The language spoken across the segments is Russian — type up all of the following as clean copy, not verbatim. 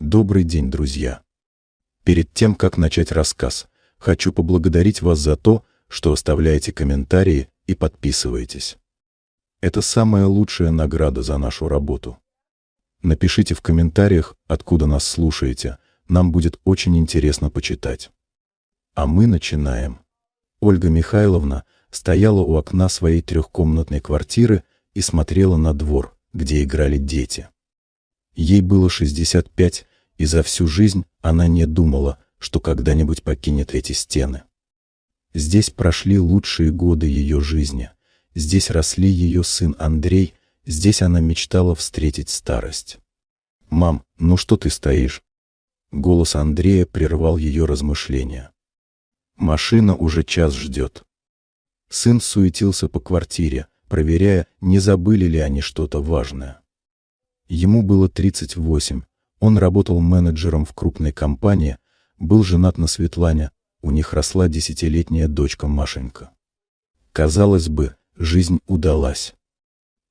Добрый день, друзья! Перед тем, как начать рассказ, хочу поблагодарить вас за то, что оставляете комментарии и подписываетесь. Это самая лучшая награда за нашу работу. Напишите в комментариях, откуда нас слушаете, нам будет очень интересно почитать. А мы начинаем. Ольга Михайловна стояла у окна своей трехкомнатной квартиры и смотрела на двор, где играли дети. Ей было 65, и за всю жизнь она не думала, что когда-нибудь покинет эти стены. Здесь прошли лучшие годы ее жизни, здесь росли ее сын Андрей, здесь она мечтала встретить старость. «Мам, ну что ты стоишь?» Голос Андрея прервал ее размышления. «Машина уже час ждет». Сын суетился по квартире, проверяя, не забыли ли они что-то важное. Ему было 38, он работал менеджером в крупной компании, был женат на Светлане, у них росла 10-летняя дочка Машенька. Казалось бы, жизнь удалась.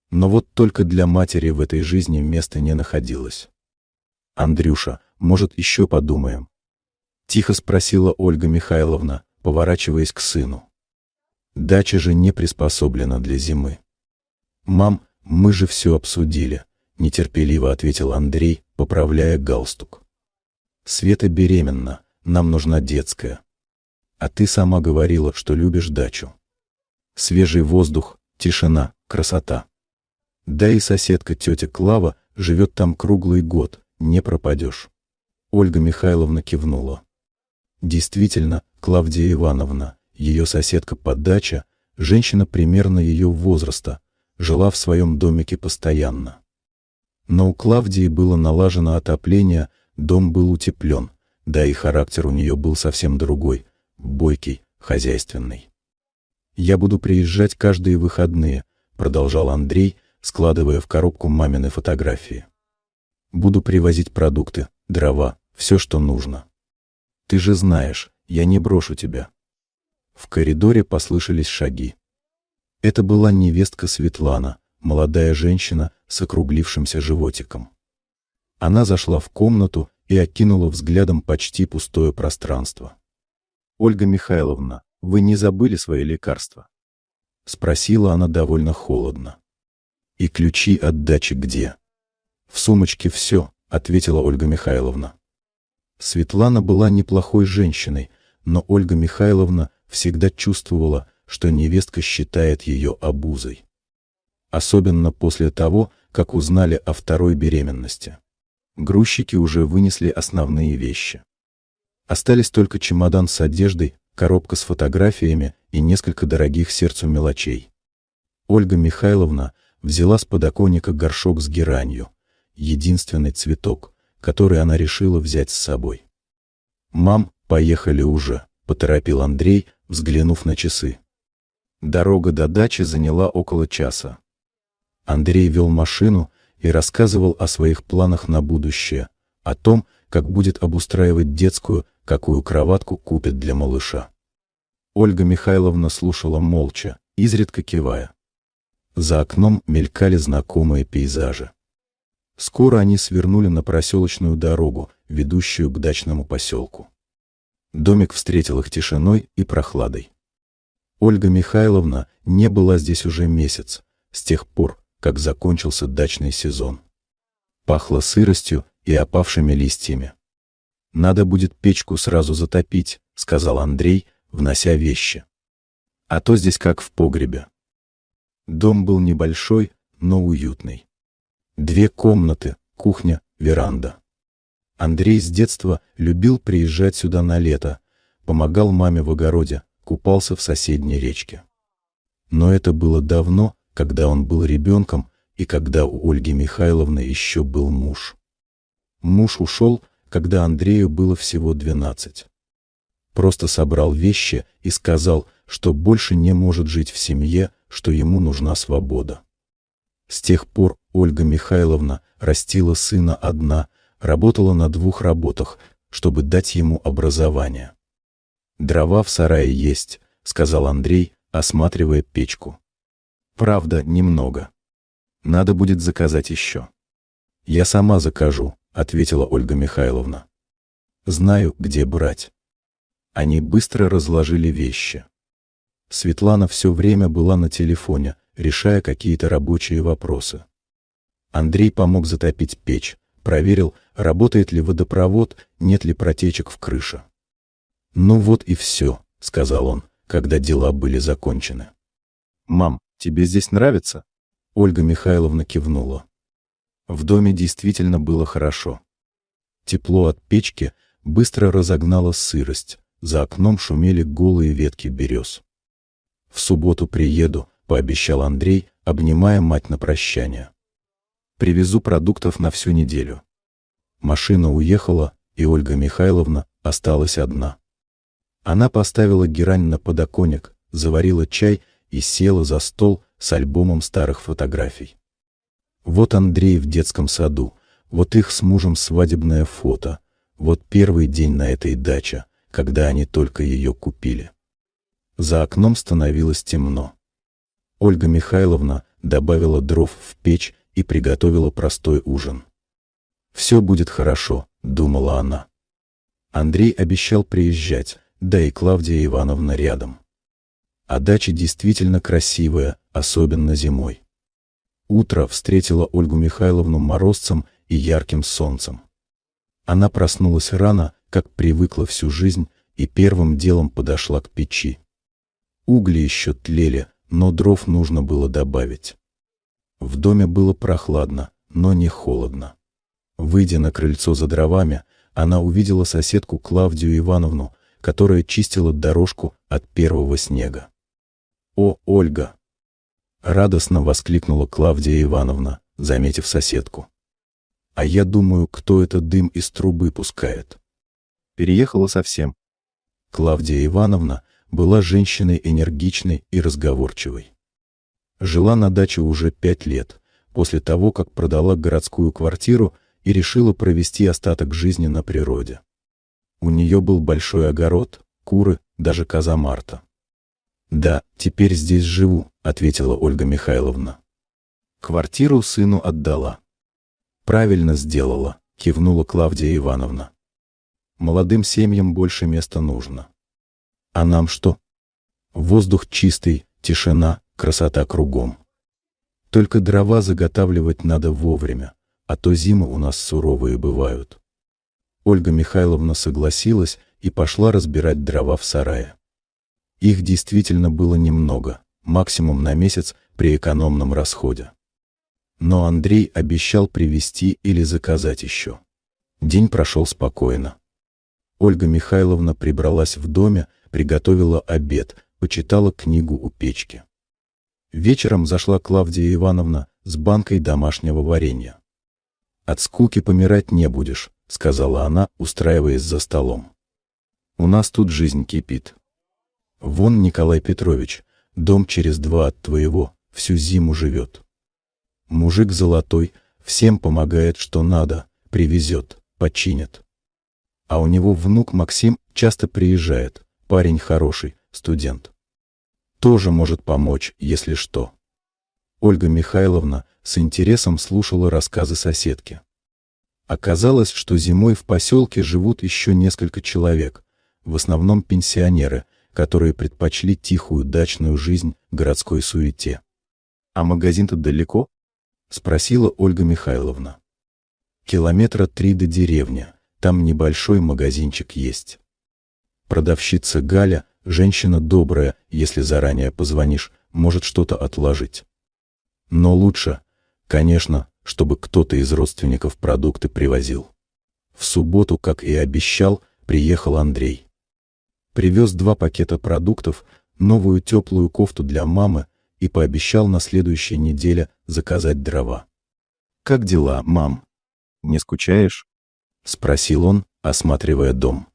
Но вот только для матери в этой жизни места не находилось. «Андрюша, может, еще подумаем?» — тихо спросила Ольга Михайловна, поворачиваясь к сыну. «Дача же не приспособлена для зимы». «Мам, мы же все обсудили», — нетерпеливо ответил Андрей, поправляя галстук. «Света беременна, нам нужна детская. А ты сама говорила, что любишь дачу. Свежий воздух, тишина, красота. Да и соседка тетя Клава живет там круглый год, не пропадешь». Ольга Михайловна кивнула. Действительно, Клавдия Ивановна, ее соседка по даче, женщина примерно ее возраста, жила в своем домике постоянно. Но у Клавдии было налажено отопление, дом был утеплен, да и характер у нее был совсем другой, бойкий, хозяйственный. «Я буду приезжать каждые выходные», — продолжал Андрей, складывая в коробку мамины фотографии. «Буду привозить продукты, дрова, все, что нужно. Ты же знаешь, я не брошу тебя». В коридоре послышались шаги. Это была невестка Светлана, молодая женщина с округлившимся животиком. Она зашла в комнату и окинула взглядом почти пустое пространство. «Ольга Михайловна, вы не забыли свои лекарства?» — спросила она довольно холодно. «И ключи от дачи где?» «В сумочке все», — ответила Ольга Михайловна. Светлана была неплохой женщиной, но Ольга Михайловна всегда чувствовала, что невестка считает ее обузой. Особенно после того, как узнали о второй беременности. Грузчики уже вынесли основные вещи. Остались только чемодан с одеждой, коробка с фотографиями и несколько дорогих сердцу мелочей. Ольга Михайловна взяла с подоконника горшок с геранью, единственный цветок, который она решила взять с собой. «Мам, поехали уже», — поторопил Андрей, взглянув на часы. Дорога до дачи заняла около часа. Андрей вел машину и рассказывал о своих планах на будущее, о том, как будет обустраивать детскую, какую кроватку купит для малыша. Ольга Михайловна слушала молча, изредка кивая. За окном мелькали знакомые пейзажи. Скоро они свернули на проселочную дорогу, ведущую к дачному поселку. Домик встретил их тишиной и прохладой. Ольга Михайловна не была здесь уже месяц, с тех пор, как закончился дачный сезон. Пахло сыростью и опавшими листьями. «Надо будет печку сразу затопить», — сказал Андрей, внося вещи. «А то здесь как в погребе». Дом был небольшой, но уютный. 2 комнаты, кухня, веранда. Андрей с детства любил приезжать сюда на лето, помогал маме в огороде, купался в соседней речке. Но это было давно, когда он был ребенком и когда у Ольги Михайловны еще был муж. Муж ушел, когда Андрею было всего 12. Просто собрал вещи и сказал, что больше не может жить в семье, что ему нужна свобода. С тех пор Ольга Михайловна растила сына одна, работала на 2 работах, чтобы дать ему образование. «Дрова в сарае есть», — сказал Андрей, осматривая печку. «Правда, немного. Надо будет заказать еще». «Я сама закажу», — ответила Ольга Михайловна. Знаю, где брать. Они быстро разложили вещи. Светлана все время была на телефоне, решая какие-то рабочие вопросы. Андрей помог затопить печь, проверил, работает ли водопровод, нет ли протечек в крыше. «Ну вот и все», — сказал он, когда дела были закончены. «Мам, тебе здесь нравится?» Ольга Михайловна кивнула. В доме действительно было хорошо. Тепло от печки быстро разогнало сырость, за окном шумели голые ветки берез. «В субботу приеду», — пообещал Андрей, обнимая мать на прощание. «Привезу продуктов на всю неделю». Машина уехала, и Ольга Михайловна осталась одна. Она поставила герань на подоконник, заварила чай и села за стол с альбомом старых фотографий. Вот Андрей в детском саду, вот их с мужем свадебное фото, вот первый день на этой даче, когда они только ее купили. За окном становилось темно. Ольга Михайловна добавила дров в печь и приготовила простой ужин. «Все будет хорошо», — думала она. Андрей обещал приезжать, да и Клавдия Ивановна рядом. А дача действительно красивая, особенно зимой. Утро встретило Ольгу Михайловну морозцем и ярким солнцем. Она проснулась рано, как привыкла всю жизнь, и первым делом подошла к печи. Угли еще тлели, но дров нужно было добавить. В доме было прохладно, но не холодно. Выйдя на крыльцо за дровами, она увидела соседку Клавдию Ивановну, которая чистила дорожку от первого снега. «О, Ольга!» — радостно воскликнула Клавдия Ивановна, заметив соседку. «А я думаю, кто это дым из трубы пускает?» Переехала совсем. Клавдия Ивановна была женщиной энергичной и разговорчивой. Жила на даче уже 5 лет, после того, как продала городскую квартиру и решила провести остаток жизни на природе. У нее был большой огород, куры, даже коза Марта. «Да, теперь здесь живу», — ответила Ольга Михайловна. «Квартиру сыну отдала». «Правильно сделала», — кивнула Клавдия Ивановна. «Молодым семьям больше места нужно». «А нам что?» «Воздух чистый, тишина, красота кругом. Только дрова заготавливать надо вовремя, а то зимы у нас суровые бывают». Ольга Михайловна согласилась и пошла разбирать дрова в сарае. Их действительно было немного, максимум на месяц при экономном расходе. Но Андрей обещал привезти или заказать еще. День прошел спокойно. Ольга Михайловна прибралась в доме, приготовила обед, почитала книгу у печки. Вечером зашла Клавдия Ивановна с банкой домашнего варенья. «От скуки помирать не будешь», — сказала она, устраиваясь за столом. «У нас тут жизнь кипит. Вон Николай Петрович, дом через 2 от твоего, всю зиму живет. Мужик золотой, всем помогает, что надо, привезет, починит. А у него внук Максим часто приезжает, парень хороший, студент. Тоже может помочь, если что». Ольга Михайловна с интересом слушала рассказы соседки. Оказалось, что зимой в поселке живут еще несколько человек, в основном пенсионеры, которые предпочли тихую дачную жизнь городской суете. «А магазин-то далеко?» — спросила Ольга Михайловна. 3 километра до деревни, там небольшой магазинчик есть. Продавщица Галя, женщина добрая, если заранее позвонишь, может что-то отложить. Но лучше, конечно, чтобы кто-то из родственников продукты привозил. В субботу, как и обещал, приехал Андрей. Привез 2 пакета продуктов, новую теплую кофту для мамы и пообещал на следующей неделе заказать дрова. «Как дела, мам? Не скучаешь?» — спросил он, осматривая дом.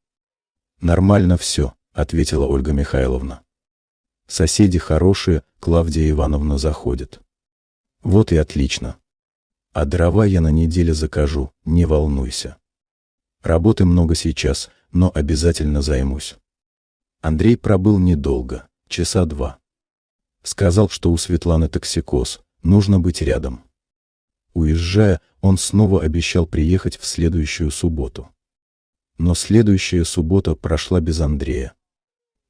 «Нормально все», — ответила Ольга Михайловна. «Соседи хорошие, Клавдия Ивановна заходит». «Вот и отлично. А дрова я на неделе закажу, не волнуйся. Работы много сейчас, но обязательно займусь». Андрей пробыл недолго, часа 2. Сказал, что у Светланы токсикоз, нужно быть рядом. Уезжая, он снова обещал приехать в следующую субботу. Но следующая суббота прошла без Андрея.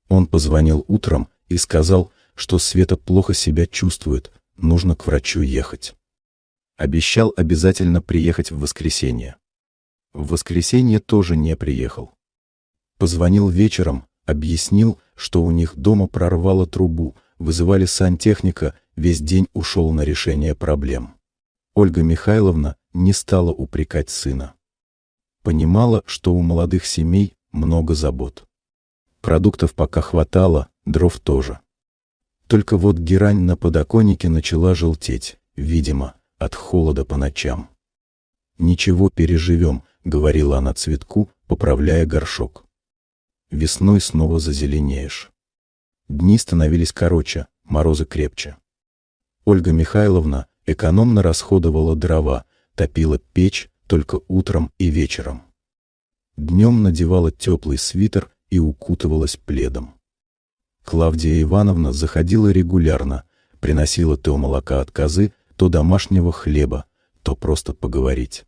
Он позвонил утром и сказал, что Света плохо себя чувствует, нужно к врачу ехать. Обещал обязательно приехать в воскресенье. В воскресенье тоже не приехал. Позвонил вечером, объяснил, что у них дома прорвало трубу, вызывали сантехника, весь день ушел на решение проблем. Ольга Михайловна не стала упрекать сына. Понимала, что у молодых семей много забот. Продуктов пока хватало, дров тоже. Только вот герань на подоконнике начала желтеть, видимо, от холода по ночам. «Ничего, переживем», — говорила она цветку, поправляя горшок. «Весной снова зазеленеешь». Дни становились короче, морозы крепче. Ольга Михайловна экономно расходовала дрова, топила печь только утром и вечером. Днем надевала теплый свитер и укутывалась пледом. Клавдия Ивановна заходила регулярно, приносила то молока от козы, то домашнего хлеба, то просто поговорить.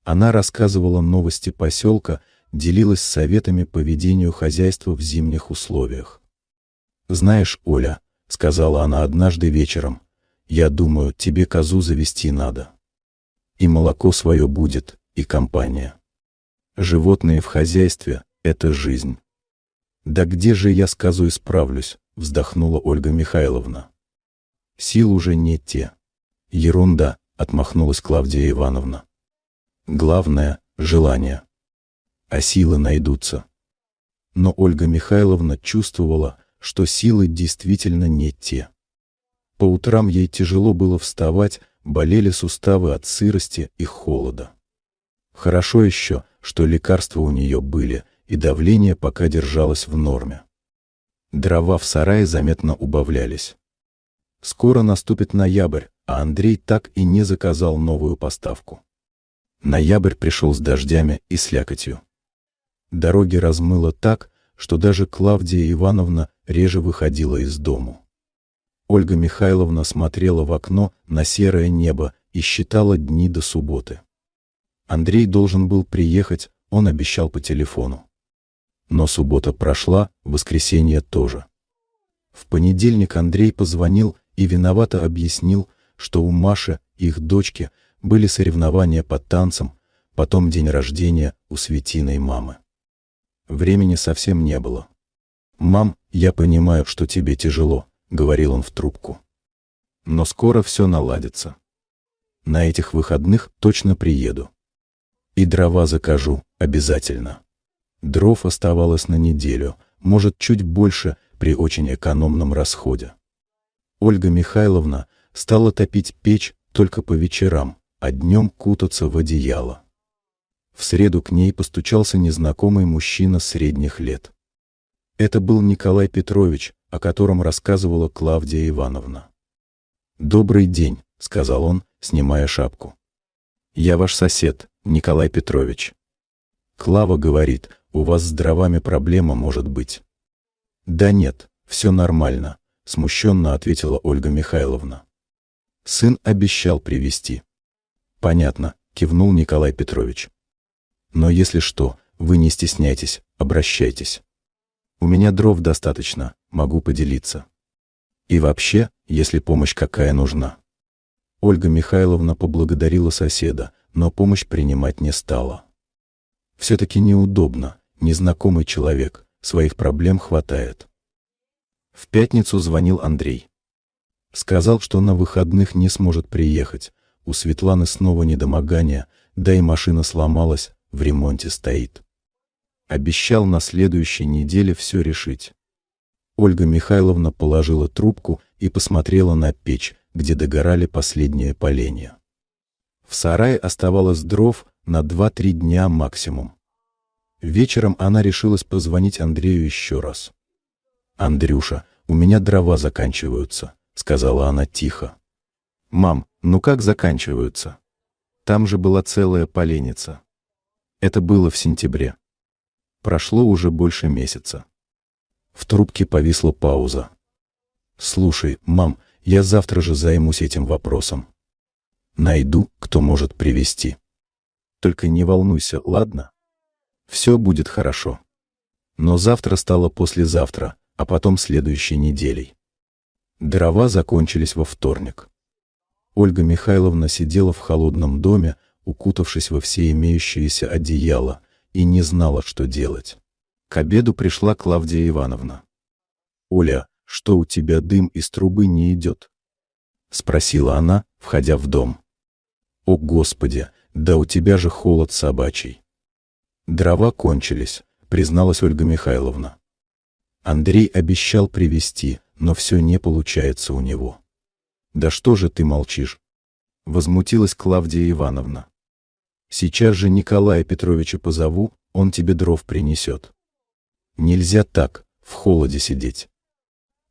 Она рассказывала новости поселка, делилась советами по ведению хозяйства в зимних условиях. «Знаешь, Оля», — сказала она однажды вечером, — «я думаю, тебе козу завести надо. И молоко свое будет, и компания. Животные в хозяйстве — это жизнь». «Да где же я с козой справлюсь?» — вздохнула Ольга Михайловна. «Сил уже не те». «Ерунда», — отмахнулась Клавдия Ивановна. «Главное — желание. А силы найдутся». Но Ольга Михайловна чувствовала, что силы действительно не те. По утрам ей тяжело было вставать, болели суставы от сырости и холода. Хорошо еще, что лекарства у нее были, и давление пока держалось в норме. Дрова в сарае заметно убавлялись. Скоро наступит ноябрь, а Андрей так и не заказал новую поставку. Ноябрь пришел с дождями и слякотью. Дороги размыло так, что даже Клавдия Ивановна реже выходила из дому. Ольга Михайловна смотрела в окно на серое небо и считала дни до субботы. Андрей должен был приехать, он обещал по телефону. Но суббота прошла, воскресенье тоже. В понедельник Андрей позвонил и виновато объяснил, что у Маши, их дочки, были соревнования по танцам, потом день рождения у Светиной мамы. Времени совсем не было. «Мам, я понимаю, что тебе тяжело», — говорил он в трубку. «Но скоро все наладится. На этих выходных точно приеду. И дрова закажу, обязательно». Дров оставалось на неделю, может, чуть больше при очень экономном расходе. Ольга Михайловна стала топить печь только по вечерам, а днем кутаться в одеяло. В среду к ней постучался незнакомый мужчина средних лет. Это был Николай Петрович, о котором рассказывала Клавдия Ивановна. «Добрый день», — сказал он, снимая шапку. «Я ваш сосед, Николай Петрович. Клава говорит, у вас с дровами проблема может быть». «Да нет, все нормально», — смущенно ответила Ольга Михайловна. «Сын обещал привезти». «Понятно», — кивнул Николай Петрович. «Но если что, вы не стесняйтесь, обращайтесь. У меня дров достаточно, могу поделиться. И вообще, если помощь какая нужна». Ольга Михайловна поблагодарила соседа, но помощь принимать не стала. Все-таки неудобно, незнакомый человек, своих проблем хватает. В пятницу звонил Андрей. Сказал, что на выходных не сможет приехать, у Светланы снова недомогание, да и машина сломалась, в ремонте стоит. Обещал на следующей неделе все решить. Ольга Михайловна положила трубку и посмотрела на печь, где догорали последние поленья. В сарае оставалось дров на 2-3 дня максимум. Вечером она решилась позвонить Андрею еще раз. «Андрюша, у меня дрова заканчиваются», — сказала она тихо. «Мам, ну как заканчиваются? Там же была целая поленница». Это было в сентябре. Прошло уже больше месяца. В трубке повисла пауза. «Слушай, мам, я завтра же займусь этим вопросом». Найду, кто может привезти. Только не волнуйся, ладно? Все будет хорошо. Но завтра стало послезавтра, а потом следующей неделей. Дрова закончились во вторник. Ольга Михайловна сидела в холодном доме, укутавшись во все имеющиеся одеяла, и не знала, что делать. К обеду пришла Клавдия Ивановна. «Оля, что у тебя дым из трубы не идет?» — спросила она, входя в дом. «О, Господи, да у тебя же холод собачий!» «Дрова кончились», — призналась Ольга Михайловна. «Андрей обещал привезти, но все не получается у него». «Да что же ты молчишь?» — возмутилась Клавдия Ивановна. «Сейчас же Николая Петровича позову, он тебе дров принесет». «Нельзя так, в холоде сидеть».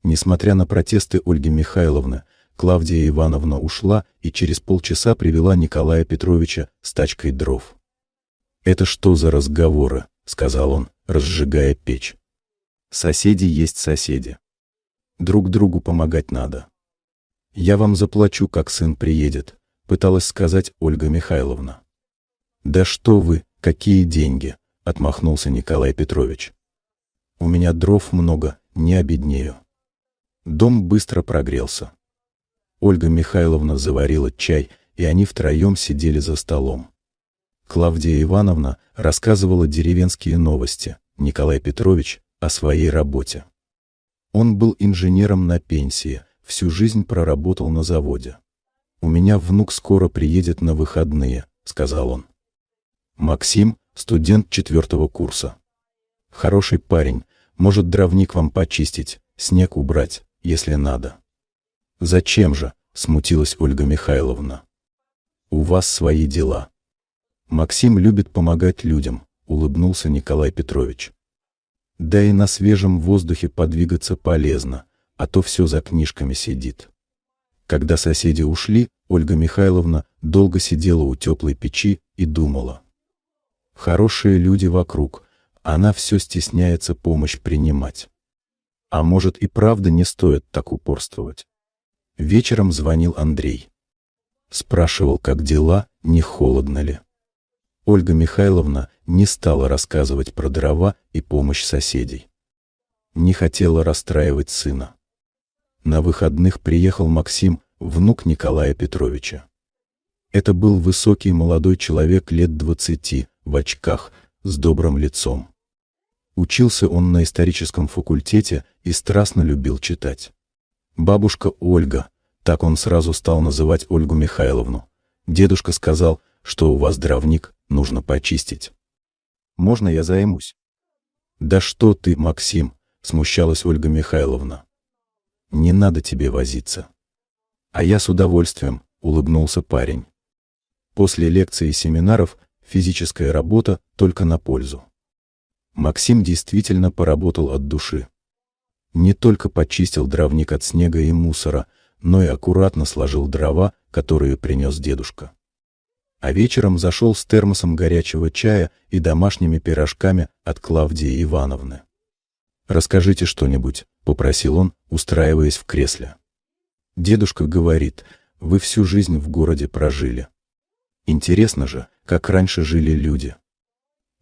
Несмотря на протесты Ольги Михайловны, Клавдия Ивановна ушла и через полчаса привела Николая Петровича с тачкой дров. «Это что за разговоры?» — сказал он, разжигая печь. «Соседи есть соседи. Друг другу помогать надо». «Я вам заплачу, как сын приедет», — пыталась сказать Ольга Михайловна. «Да что вы, какие деньги?» — отмахнулся Николай Петрович. «У меня дров много, не обеднею». Дом быстро прогрелся. Ольга Михайловна заварила чай, и они втроем сидели за столом. Клавдия Ивановна рассказывала деревенские новости, Николай Петрович — о своей работе. Он был инженером на пенсии, всю жизнь проработал на заводе. «У меня внук скоро приедет на выходные», — сказал он. «Максим — студент 4-го курса. Хороший парень, может дровник вам почистить, снег убрать, если надо». «Зачем же?» — смутилась Ольга Михайловна. «У вас свои дела». «Максим любит помогать людям», — улыбнулся Николай Петрович. «Да и на свежем воздухе подвигаться полезно, а то все за книжками сидит». Когда соседи ушли, Ольга Михайловна долго сидела у теплой печи и думала. Хорошие люди вокруг, она все стесняется помощь принимать. А может и правда не стоит так упорствовать. Вечером звонил Андрей. Спрашивал, как дела, не холодно ли. Ольга Михайловна не стала рассказывать про дрова и помощь соседей. Не хотела расстраивать сына. На выходных приехал Максим, внук Николая Петровича. Это был высокий молодой человек лет 20, в очках, с добрым лицом. Учился он на историческом факультете и страстно любил читать. «Бабушка Ольга», так он сразу стал называть Ольгу Михайловну. «Дедушка сказал, что у вас дровник, нужно почистить. Можно я займусь?» «Да что ты, Максим», — смущалась Ольга Михайловна. «Не надо тебе возиться». «А я с удовольствием», — улыбнулся парень. После лекций и семинаров физическая работа только на пользу. Максим действительно поработал от души. Не только почистил дровник от снега и мусора, но и аккуратно сложил дрова, которые принес дедушка. А вечером зашел с термосом горячего чая и домашними пирожками от Клавдии Ивановны. «Расскажите что-нибудь», — попросил он, устраиваясь в кресле. «Дедушка говорит, вы всю жизнь в городе прожили. Интересно же, как раньше жили люди».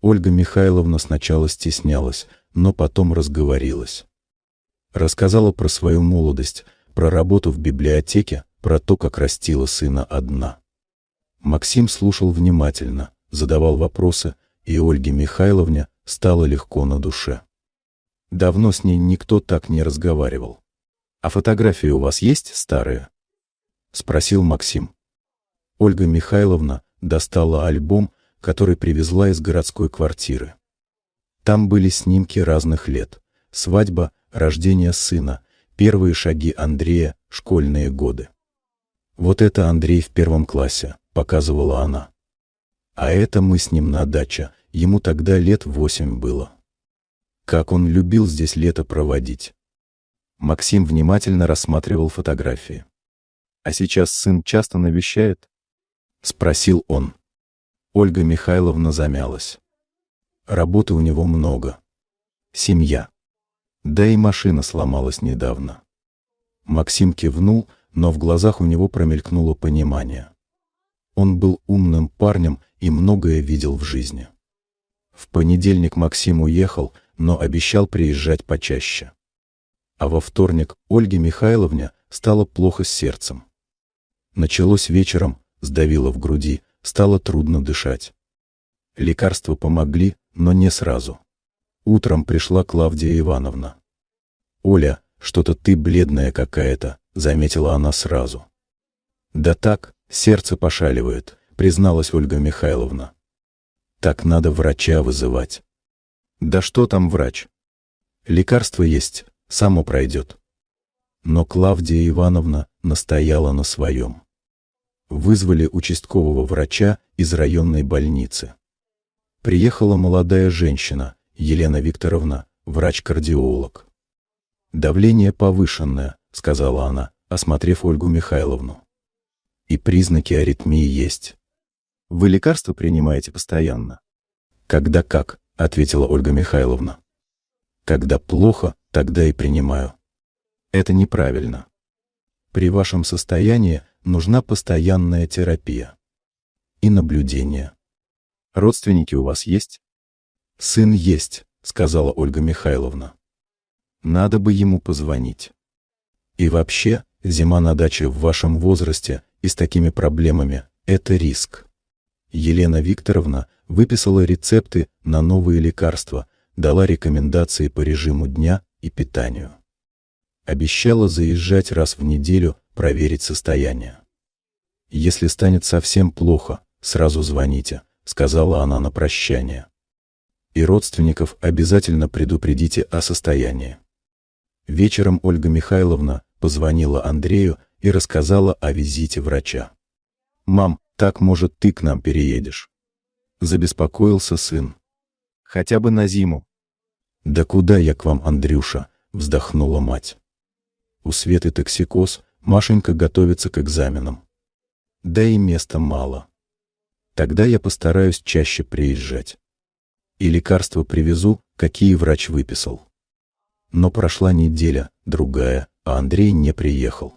Ольга Михайловна сначала стеснялась, но потом разговорилась. Рассказала про свою молодость, про работу в библиотеке, про то, как растила сына одна. Максим слушал внимательно, задавал вопросы, и Ольге Михайловне стало легко на душе. Давно с ней никто так не разговаривал. «А фотографии у вас есть старые?» — спросил Максим. Ольга Михайловна достала альбом, который привезла из городской квартиры. Там были снимки разных лет: свадьба, рождение сына, первые шаги Андрея, школьные годы. «Вот это Андрей в 1 классе», — показывала она. «А это мы с ним на даче, ему тогда лет 8 было. Как он любил здесь лето проводить». Максим внимательно рассматривал фотографии. «А сейчас сын часто навещает?» — спросил он. Ольга Михайловна замялась. «Работы у него много. Семья. Да и машина сломалась недавно». Максим кивнул, но в глазах у него промелькнуло понимание. Он был умным парнем и многое видел в жизни. В понедельник Максим уехал, но обещал приезжать почаще. А во вторник Ольге Михайловне стало плохо с сердцем. Началось вечером, сдавило в груди, стало трудно дышать. Лекарства помогли, но не сразу. Утром пришла Клавдия Ивановна. «Оля, что-то ты бледная какая-то», — заметила она сразу. «Да так, сердце пошаливает», — призналась Ольга Михайловна. «Так надо врача вызывать». «Да что там врач? Лекарство есть, само пройдет». Но Клавдия Ивановна настояла на своем. Вызвали участкового врача из районной больницы. Приехала молодая женщина, Елена Викторовна, врач-кардиолог. «Давление повышенное», — сказала она, осмотрев Ольгу Михайловну. «И признаки аритмии есть. Вы лекарства принимаете постоянно?» «Когда как», — ответила Ольга Михайловна. «Когда плохо, тогда и принимаю». «Это неправильно. При вашем состоянии нужна постоянная терапия. И наблюдение. Родственники у вас есть?» «Сын есть», — сказала Ольга Михайловна. «Надо бы ему позвонить. И вообще, зима на даче в вашем возрасте и с такими проблемами — это риск». Елена Викторовна выписала рецепты на новые лекарства, дала рекомендации по режиму дня и питанию. Обещала заезжать раз в неделю, проверить состояние. «Если станет совсем плохо, сразу звоните», — сказала она на прощание. «И родственников обязательно предупредите о состоянии». Вечером Ольга Михайловна позвонила Андрею и рассказала о визите врача. «Мам, так, может, ты к нам переедешь?» Забеспокоился сын. «Хотя бы на зиму». «Да куда я к вам, Андрюша?» — вздохнула мать. «У Светы токсикоз, Машенька готовится к экзаменам. Да и места мало. Тогда я постараюсь чаще приезжать. И лекарства привезу, какие врач выписал». Но прошла неделя, другая, а Андрей не приехал.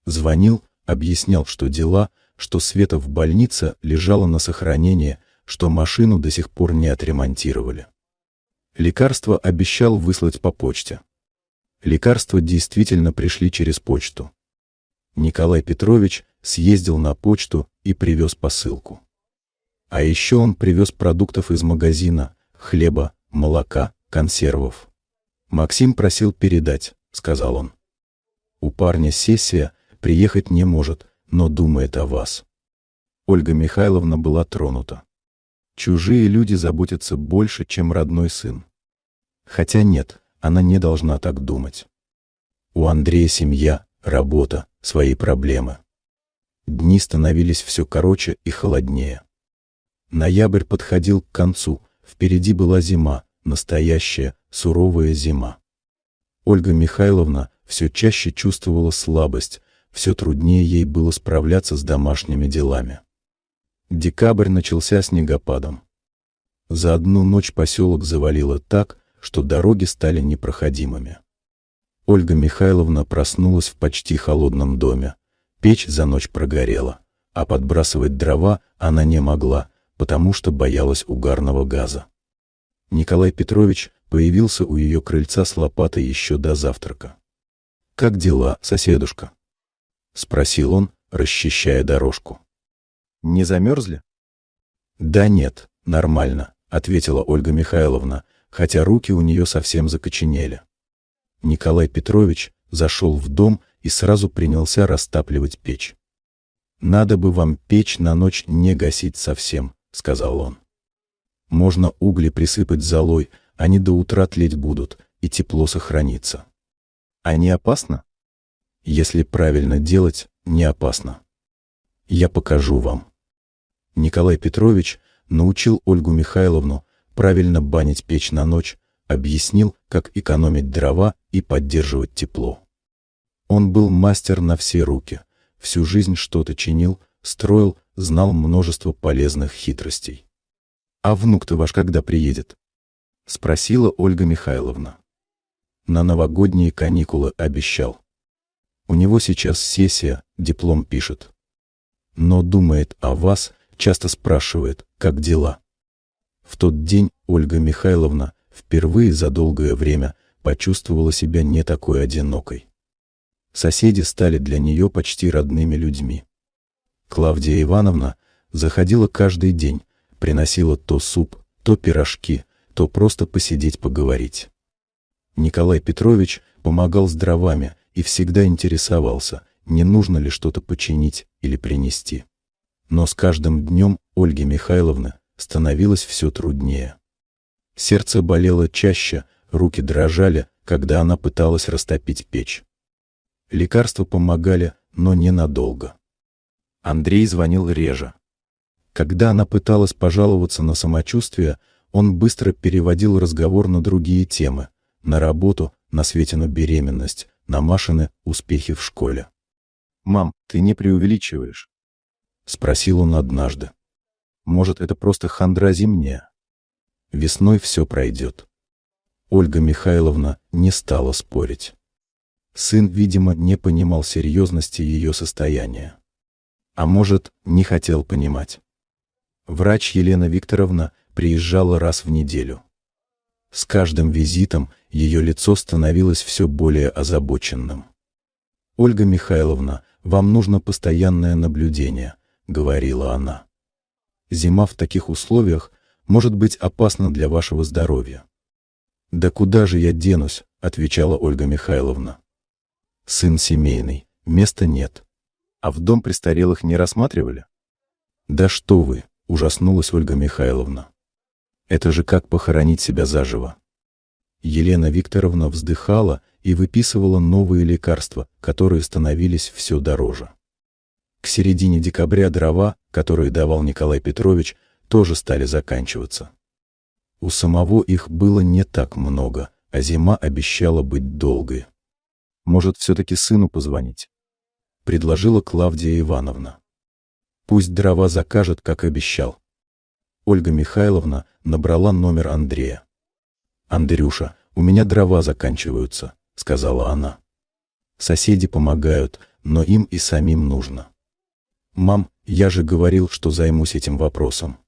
Звонил, объяснял, что дела, что Света в больнице лежала на сохранении, что машину до сих пор не отремонтировали. Лекарства обещал выслать по почте. Лекарства действительно пришли через почту. Николай Петрович съездил на почту и привез посылку. А еще он привез продуктов из магазина, хлеба, молока, консервов. «Максим просил передать», — сказал он. «У парня сессия, приехать не может, но думает о вас». Ольга Михайловна была тронута. Чужие люди заботятся больше, чем родной сын. Хотя нет, она не должна так думать. У Андрея семья, работа, свои проблемы. Дни становились все короче и холоднее. Ноябрь подходил к концу, впереди была зима, настоящая, суровая зима. Ольга Михайловна все чаще чувствовала слабость, все труднее ей было справляться с домашними делами. Декабрь начался снегопадом. За одну ночь поселок завалило так, что дороги стали непроходимыми. Ольга Михайловна проснулась в почти холодном доме. Печь за ночь прогорела, а подбрасывать дрова она не могла, потому что боялась угарного газа. Николай Петрович появился у ее крыльца с лопатой еще до завтрака. «Как дела, соседушка?» — спросил он, расчищая дорожку. «Не замерзли?» «Да нет, нормально», — ответила Ольга Михайловна, хотя руки у нее совсем закоченели. Николай Петрович зашел в дом и сразу принялся растапливать печь. «Надо бы вам печь на ночь не гасить совсем», — сказал он. «Можно угли присыпать золой, они до утра тлеть будут, и тепло сохранится». «А не опасно?» «Если правильно делать, не опасно. Я покажу вам». Николай Петрович научил Ольгу Михайловну правильно банить печь на ночь, объяснил, как экономить дрова и поддерживать тепло. Он был мастер на все руки, всю жизнь что-то чинил, строил, знал множество полезных хитростей. «А внук-то ваш когда приедет?» — спросила Ольга Михайловна. «На новогодние каникулы обещал. У него сейчас сессия, диплом пишет». но думает о вас, часто спрашивает, как дела. В тот день Ольга Михайловна впервые за долгое время почувствовала себя не такой одинокой. Соседи стали для нее почти родными людьми. Клавдия Ивановна заходила каждый день, приносила то суп, то пирожки, то просто посидеть поговорить. Николай Петрович помогал с дровами и всегда интересовался, не нужно ли что-то починить или принести. Но с каждым днем Ольге Михайловне становилось все труднее. Сердце болело чаще, руки дрожали, когда она пыталась растопить печь. Лекарства помогали, но ненадолго. Андрей звонил реже. Когда она пыталась пожаловаться на самочувствие, он быстро переводил разговор на другие темы: на работу, на Светину беременность, на Машины успехи в школе. «Мам, ты не преувеличиваешь?» — спросил он однажды. «Может, это просто хандра зимняя? Весной все пройдет». Ольга Михайловна не стала спорить. Сын, видимо, не понимал серьезности ее состояния. А может, не хотел понимать. Врач Елена Викторовна приезжала раз в неделю. С каждым визитом ее лицо становилось все более озабоченным. «Ольга Михайловна, вам нужно постоянное наблюдение», — говорила она. «Зима в таких условиях может быть опасна для вашего здоровья». «Да куда же я денусь?» — отвечала Ольга Михайловна. «Сын семейный, места нет. А в дом престарелых не рассматривали?» «Да что вы!» — ужаснулась Ольга Михайловна. «Это же как похоронить себя заживо». Елена Викторовна вздыхала и выписывала новые лекарства, которые становились все дороже. К середине декабря дрова, которые давал Николай Петрович, тоже стали заканчиваться. У самого их было не так много, а зима обещала быть долгой. «Может, все-таки сыну позвонить?» — предложила Клавдия Ивановна. «Пусть дрова закажет, как обещал». Ольга Михайловна набрала номер Андрея. «Андрюша, у меня дрова заканчиваются», — сказала она. «Соседи помогают, но им и самим нужно». «Мам, я же говорил, что займусь этим вопросом.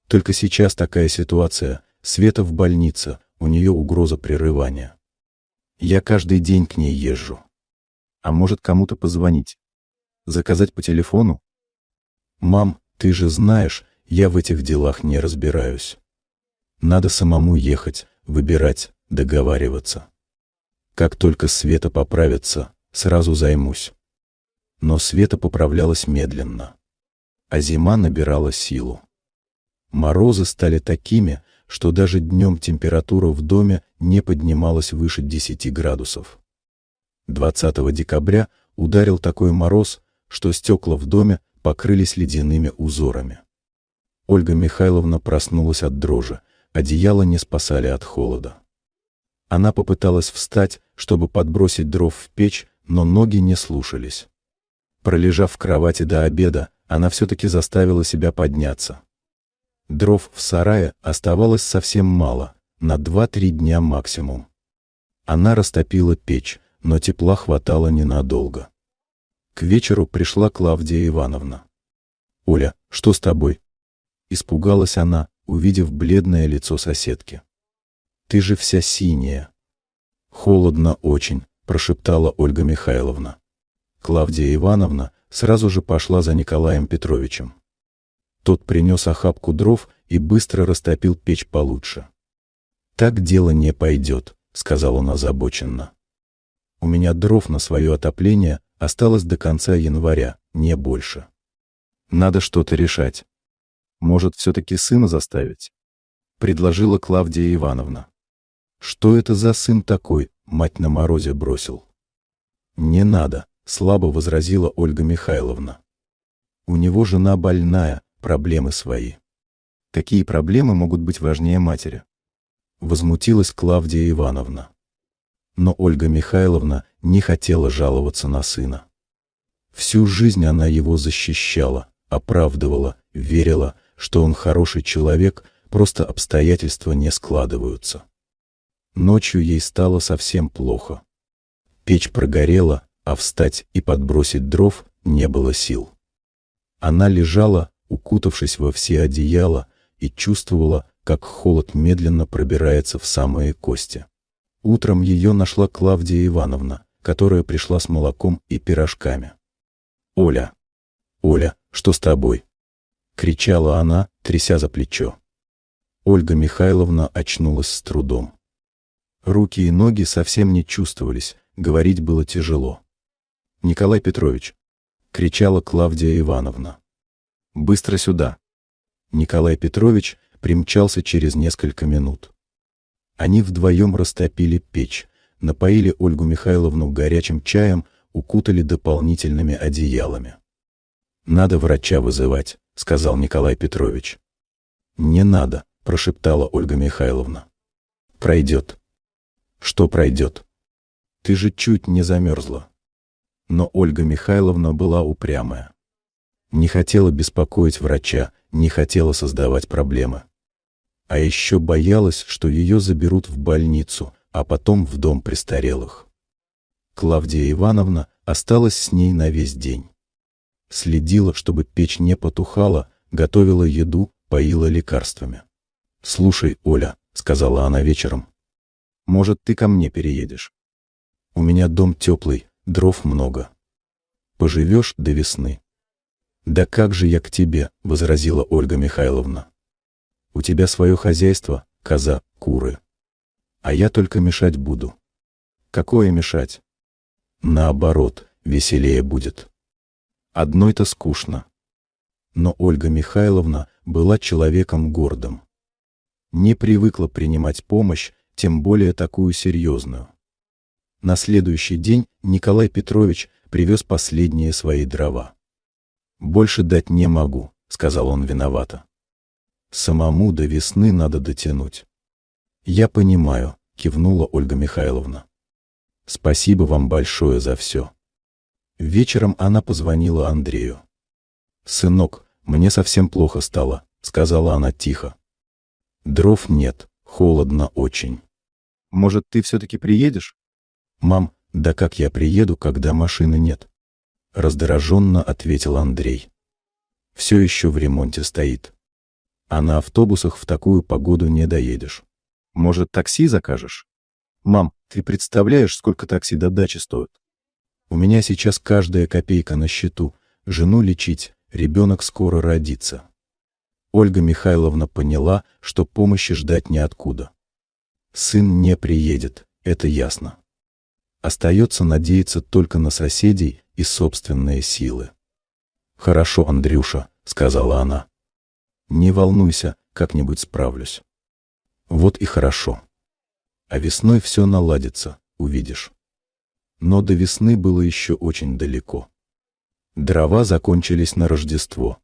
Только сейчас такая ситуация, Света в больнице, у нее угроза прерывания. Я каждый день к ней езжу. А может, кому-то позвонить? Заказать по телефону?» «Мам, ты же знаешь, я в этих делах не разбираюсь. Надо самому ехать, выбирать, договариваться. Как только Света поправится, сразу займусь». Но Света поправлялась медленно, а зима набирала силу. Морозы стали такими, что даже днем температура в доме не поднималась выше 10 градусов. 20 декабря ударил такой мороз, что стекла в доме покрылись ледяными узорами. Ольга Михайловна проснулась от дрожи, одеяла не спасали от холода. Она попыталась встать, чтобы подбросить дров в печь, но ноги не слушались. Пролежав в кровати до обеда, она все-таки заставила себя подняться. Дров в сарае оставалось совсем мало, на 2-3 дня максимум. Она растопила печь, но тепла хватало ненадолго. К вечеру пришла Клавдия Ивановна. «Оля, что с тобой?» Испугалась она, увидев бледное лицо соседки. «Ты же вся синяя». «Холодно очень», — прошептала Ольга Михайловна. Клавдия Ивановна сразу же пошла за Николаем Петровичем. Тот принес охапку дров и быстро растопил печь получше. «Так дело не пойдет», — сказал он озабоченно. «У меня дров на свое отопление осталось до конца января, не больше. Надо что-то решать. Может, все-таки сына заставить?» — предложила Клавдия Ивановна. «Что это за сын такой?» — мать на морозе бросил. «Не надо», — слабо возразила Ольга Михайловна. «У него жена больная, проблемы свои». «Какие проблемы могут быть важнее матери?» — возмутилась Клавдия Ивановна. Но Ольга Михайловна не хотела жаловаться на сына. Всю жизнь она его защищала, оправдывала, верила, что он хороший человек, просто обстоятельства не складываются. Ночью ей стало совсем плохо. Печь прогорела, а встать и подбросить дров не было сил. Она лежала, укутавшись во все одеяла, и чувствовала, как холод медленно пробирается в самые кости. Утром ее нашла Клавдия Ивановна, которая пришла с молоком и пирожками. «Оля! Оля, что с тобой?» — кричала она, тряся за плечо. Ольга Михайловна очнулась с трудом. Руки и ноги совсем не чувствовались, говорить было тяжело. «Николай Петрович!» — кричала Клавдия Ивановна. «Быстро сюда!» Николай Петрович примчался через несколько минут. Они вдвоем растопили печь, напоили Ольгу Михайловну горячим чаем, укутали дополнительными одеялами. «Надо врача вызывать», — сказал Николай Петрович. «Не надо», — прошептала Ольга Михайловна. «Пройдет». «Что пройдет? Ты же чуть не замерзла». Но Ольга Михайловна была упрямая. Не хотела беспокоить врача, не хотела создавать проблемы. А еще боялась, что ее заберут в больницу, а потом в дом престарелых. Клавдия Ивановна осталась с ней на весь день. Следила, чтобы печь не потухала, готовила еду, поила лекарствами. «Слушай, Оля», — сказала она вечером, — «может, ты ко мне переедешь? У меня дом теплый, дров много. Поживешь до весны». «Да как же я к тебе», — возразила Ольга Михайловна. «У тебя свое хозяйство, коза, куры. А я только мешать буду». «Какое мешать?» «Наоборот, веселее будет. Одной-то скучно». Но Ольга Михайловна была человеком гордым. Не привыкла принимать помощь, тем более такую серьезную. На следующий день Николай Петрович привез последние свои дрова. «Больше дать не могу», — сказал он виновато. «Самому до весны надо дотянуть». «Я понимаю», — кивнула Ольга Михайловна. «Спасибо вам большое за все». Вечером она позвонила Андрею. «Сынок, мне совсем плохо стало», — сказала она тихо. «Дров нет, холодно очень. Может, ты все-таки приедешь?» «Мам, да как я приеду, когда машины нет?» Раздраженно ответил Андрей. «Все еще в ремонте стоит. А на автобусах в такую погоду не доедешь. Может, такси закажешь?» «Мам, ты представляешь, сколько такси до дачи стоит? У меня сейчас каждая копейка на счету. Жену лечить, ребенок скоро родится». Ольга Михайловна поняла, что помощи ждать неоткуда. Сын не приедет, это ясно. Остается надеяться только на соседей и собственные силы. «Хорошо, Андрюша», — сказала она. «Не волнуйся, как-нибудь справлюсь». «Вот и хорошо. А весной все наладится, увидишь». Но до весны было еще очень далеко. Дрова закончились на Рождество.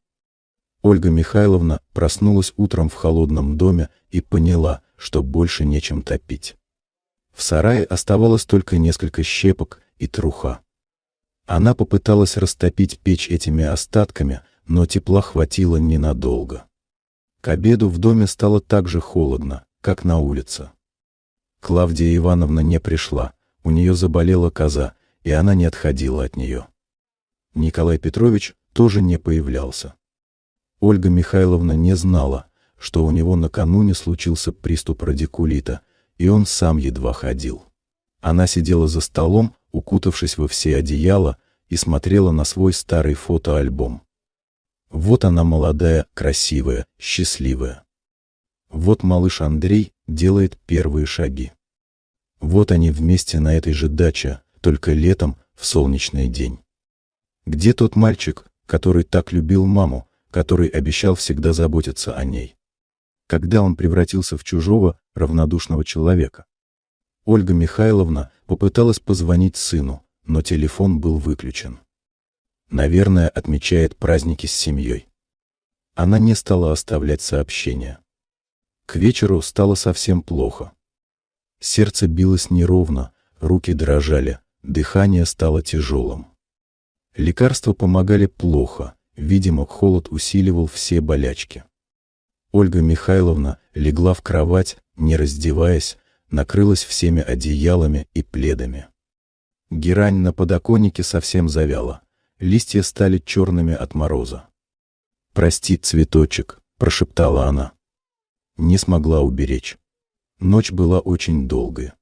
Ольга Михайловна проснулась утром в холодном доме и поняла, что больше нечем топить. В сарае оставалось только несколько щепок и труха. Она попыталась растопить печь этими остатками, но тепла хватило ненадолго. К обеду в доме стало так же холодно, как на улице. Клавдия Ивановна не пришла, у нее заболела коза, и она не отходила от нее. Николай Петрович тоже не появлялся. Ольга Михайловна не знала, что у него накануне случился приступ радикулита, и он сам едва ходил. Она сидела за столом, укутавшись во все одеяла, и смотрела на свой старый фотоальбом. Вот она молодая, красивая, счастливая. Вот малыш Андрей делает первые шаги. Вот они вместе на этой же даче, только летом, в солнечный день. Где тот мальчик, который так любил маму, который обещал всегда заботиться о ней? Когда он превратился в чужого, равнодушного человека? Ольга Михайловна попыталась позвонить сыну, но телефон был выключен. Наверное, отмечает праздники с семьей. Она не стала оставлять сообщения. К вечеру стало совсем плохо. Сердце билось неровно, руки дрожали, дыхание стало тяжелым. Лекарства помогали плохо, видимо, холод усиливал все болячки. Ольга Михайловна легла в кровать, не раздеваясь, накрылась всеми одеялами и пледами. Герань на подоконнике совсем завяла, листья стали черными от мороза. «Прости, цветочек», — прошептала она. Не смогла уберечь. Ночь была очень долгая.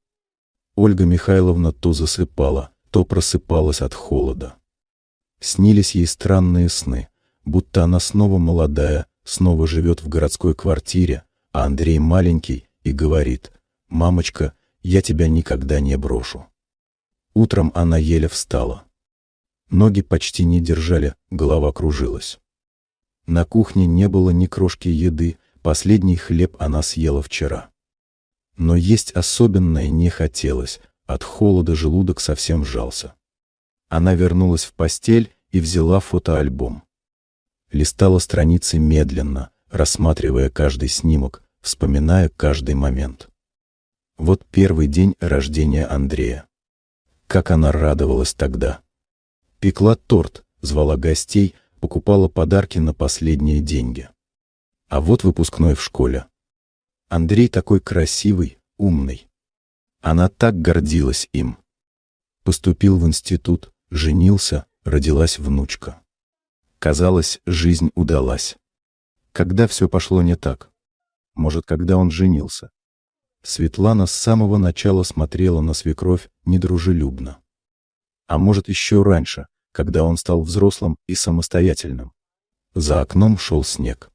Ольга Михайловна то засыпала, то просыпалась от холода. Снились ей странные сны, будто она снова молодая, снова живет в городской квартире, а Андрей маленький и говорит: «Мамочка, я тебя никогда не брошу». Утром она еле встала. Ноги почти не держали, голова кружилась. На кухне не было ни крошки еды, последний хлеб она съела вчера. Но есть особенное не хотелось, от холода желудок совсем сжался. Она вернулась в постель и взяла фотоальбом. Листала страницы медленно, рассматривая каждый снимок, вспоминая каждый момент. Вот первый день рождения Андрея. Как она радовалась тогда. Пекла торт, звала гостей, покупала подарки на последние деньги. А вот выпускной в школе. Андрей такой красивый, умный. Она так гордилась им. Поступил в институт, женился, родилась внучка. Казалось, жизнь удалась. Когда все пошло не так? Может, когда он женился? Светлана с самого начала смотрела на свекровь недружелюбно. А может, еще раньше, когда он стал взрослым и самостоятельным. За окном шел снег.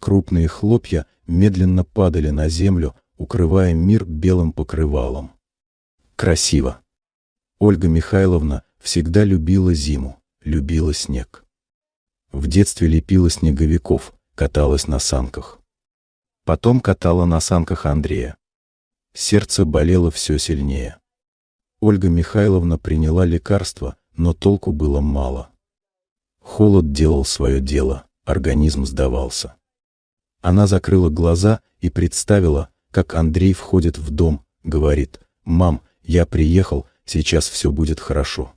Крупные хлопья медленно падали на землю, укрывая мир белым покрывалом. Красиво. Ольга Михайловна всегда любила зиму, любила снег. В детстве лепила снеговиков, каталась на санках. Потом катала на санках Андрея. Сердце болело все сильнее. Ольга Михайловна приняла лекарства, но толку было мало. Холод делал свое дело, организм сдавался. Она закрыла глаза и представила, как Андрей входит в дом, говорит: «Мам, я приехал, сейчас все будет хорошо».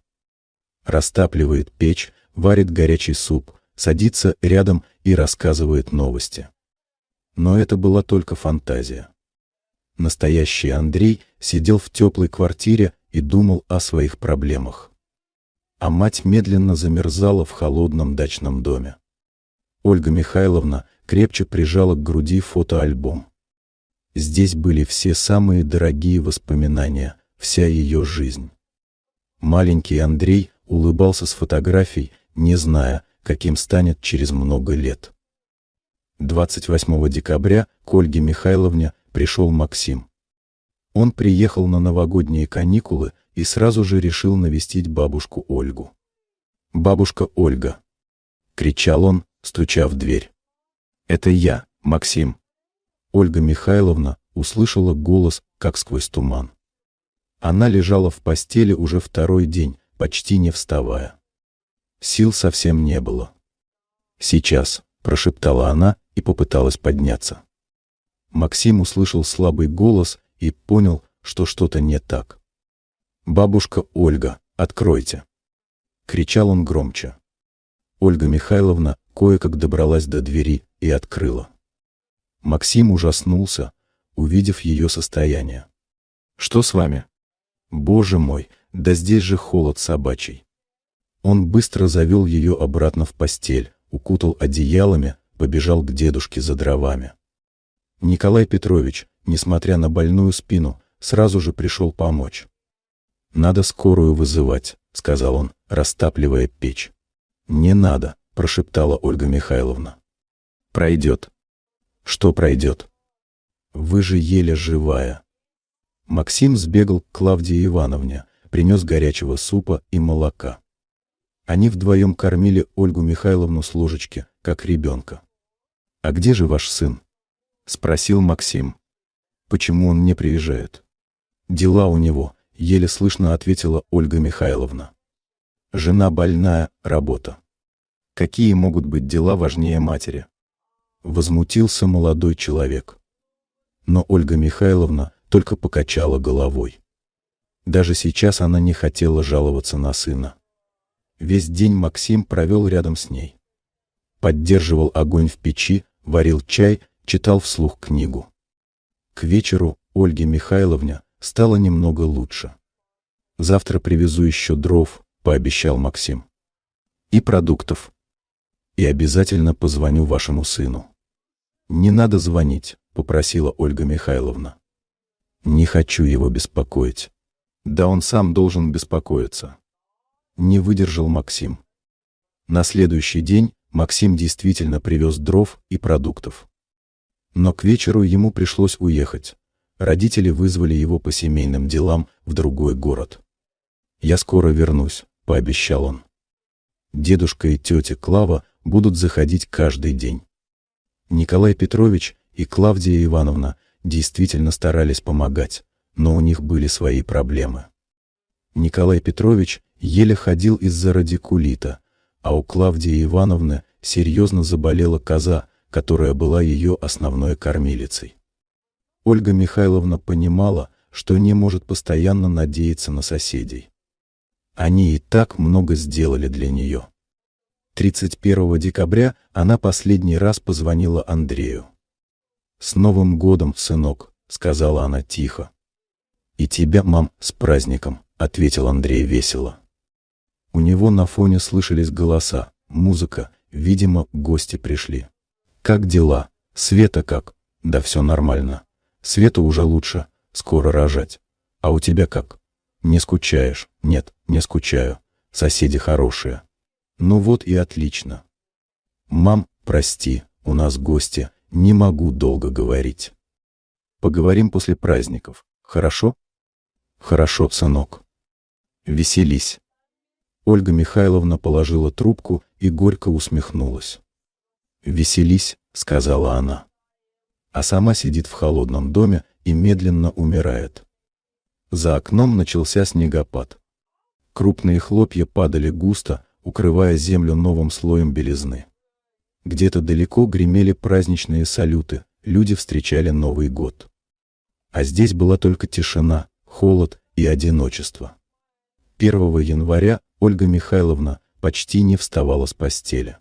Растапливает печь, варит горячий суп, садится рядом и рассказывает новости. Но это была только фантазия. Настоящий Андрей сидел в теплой квартире и думал о своих проблемах. А мать медленно замерзала в холодном дачном доме. Ольга Михайловна крепче прижала к груди фотоальбом. Здесь были все самые дорогие воспоминания, вся ее жизнь. Маленький Андрей улыбался с фотографий, не зная, каким станет через много лет. 28 декабря к Ольге Михайловне пришел Максим. Он приехал на новогодние каникулы и сразу же решил навестить бабушку Ольгу. «Бабушка Ольга!» — кричал он, стуча в дверь. «Это я, Максим!» Ольга Михайловна услышала голос, как сквозь туман. Она лежала в постели уже второй день, почти не вставая. Сил совсем не было. «Сейчас», — прошептала она и попыталась подняться. Максим услышал слабый голос и понял, что что-то не так. «Бабушка Ольга, откройте!» — кричал он громче. Ольга Михайловна кое-как добралась до двери и открыла. Максим ужаснулся, увидев ее состояние. «Что с вами?» «Боже мой, да здесь же холод собачий!» Он быстро завел ее обратно в постель, укутал одеялами, побежал к дедушке за дровами. Николай Петрович, несмотря на больную спину, сразу же пришел помочь. «Надо скорую вызывать», — сказал он, растапливая печь. «Не надо», — прошептала Ольга Михайловна. «Пройдет». «Что пройдет?» «Вы же еле живая». Максим сбегал к Клавдии Ивановне, принес горячего супа и молока. Они вдвоем кормили Ольгу Михайловну с ложечки, как ребенка. «А где же ваш сын?» — спросил Максим. «Почему он не приезжает?» «Дела у него», — еле слышно ответила Ольга Михайловна. «Жена больная, работа. Какие могут быть дела важнее матери?» Возмутился молодой человек. Но Ольга Михайловна только покачала головой. Даже сейчас она не хотела жаловаться на сына. Весь день Максим провел рядом с ней. Поддерживал огонь в печи, варил чай, читал вслух книгу. К вечеру Ольге Михайловне стало немного лучше. «Завтра привезу еще дров», — пообещал Максим. «И продуктов». и обязательно позвоню вашему сыну». «Не надо звонить», — попросила Ольга Михайловна. «Не хочу его беспокоить». «Да он сам должен беспокоиться». Не выдержал Максим. На следующий день Максим действительно привез дров и продуктов. Но к вечеру ему пришлось уехать. Родители вызвали его по семейным делам в другой город. «Я скоро вернусь», — пообещал он. Дедушка и тетя Клава будут заходить каждый день. Николай Петрович и Клавдия Ивановна действительно старались помогать, но у них были свои проблемы. Николай Петрович еле ходил из-за радикулита, а у Клавдии Ивановны серьезно заболела коза, которая была ее основной кормилицей. Ольга Михайловна понимала, что не может постоянно надеяться на соседей. Они и так много сделали для нее. 31 декабря она последний раз позвонила Андрею. «С Новым годом, сынок», — сказала она тихо. «И тебя, мам, с праздником», — ответил Андрей весело. У него на фоне слышались голоса, музыка, видимо, гости пришли. «Как дела? Света как?» «Да все нормально. Света уже лучше, скоро рожать. А у тебя как? Не скучаешь?» «Нет, не скучаю. Соседи хорошие». «Ну вот и отлично». «Мам, прости, у нас гости, не могу долго говорить. Поговорим после праздников, хорошо?» «Хорошо, сынок. Веселись». Ольга Михайловна положила трубку и горько усмехнулась. «Веселись», — сказала она. А сама сидит в холодном доме и медленно умирает. За окном начался снегопад. Крупные хлопья падали густо, укрывая землю новым слоем белизны. Где-то далеко гремели праздничные салюты, люди встречали Новый год. А здесь была только тишина, холод и одиночество. 1 января Ольга Михайловна почти не вставала с постели.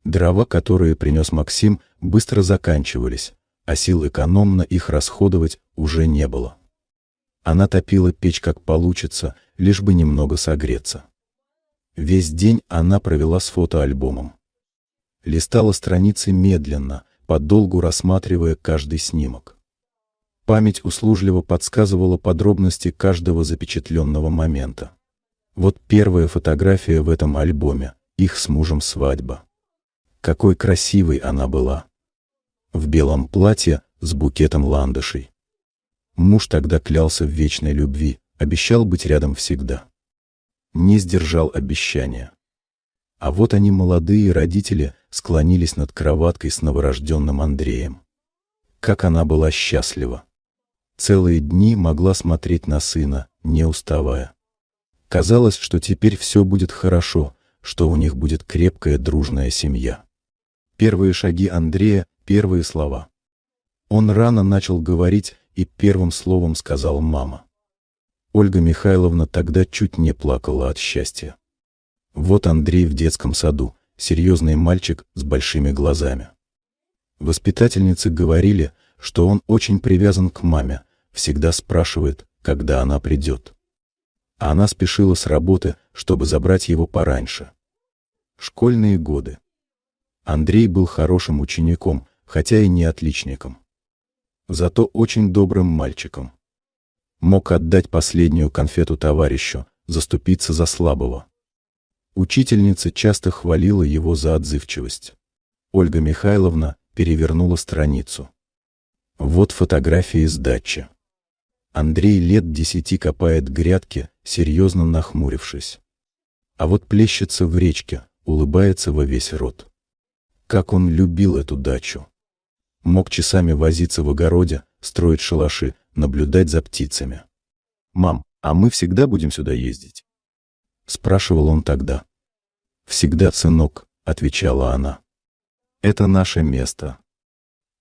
Дрова, которые принес Максим, быстро заканчивались, а сил экономно их расходовать уже не было. Она топила печь как получится, лишь бы немного согреться. Весь день она провела с фотоальбомом. Листала страницы медленно, подолгу рассматривая каждый снимок. Память услужливо подсказывала подробности каждого запечатленного момента. Вот первая фотография в этом альбоме, их с мужем свадьба. Какой красивой она была. В белом платье с букетом ландышей. Муж тогда клялся в вечной любви, обещал быть рядом всегда. Не сдержал обещания. А вот они, молодые родители, склонились над кроваткой с новорожденным Андреем. Как она была счастлива. Целые дни могла смотреть на сына, не уставая. Казалось, что теперь все будет хорошо, что у них будет крепкая дружная семья. Первые шаги Андрея, первые слова. Он рано начал говорить и первым словом сказал «мама». Ольга Михайловна тогда чуть не плакала от счастья. Вот Андрей в детском саду, серьезный мальчик с большими глазами. Воспитательницы говорили, что он очень привязан к маме, всегда спрашивает, когда она придет. А она спешила с работы, чтобы забрать его пораньше. Школьные годы. Андрей был хорошим учеником, хотя и не отличником. Зато очень добрым мальчиком. Мог отдать последнюю конфету товарищу, заступиться за слабого. Учительница часто хвалила его за отзывчивость. Ольга Михайловна перевернула страницу. Вот фотографии с дачи. Андрей лет 10 копает грядки, серьезно нахмурившись. А вот плещется в речке, улыбается во весь рот. Как он любил эту дачу. Мог часами возиться в огороде, строить шалаши, наблюдать за птицами. «Мам, а мы всегда будем сюда ездить?» — спрашивал он тогда. «Всегда, сынок», — отвечала она. «Это наше место».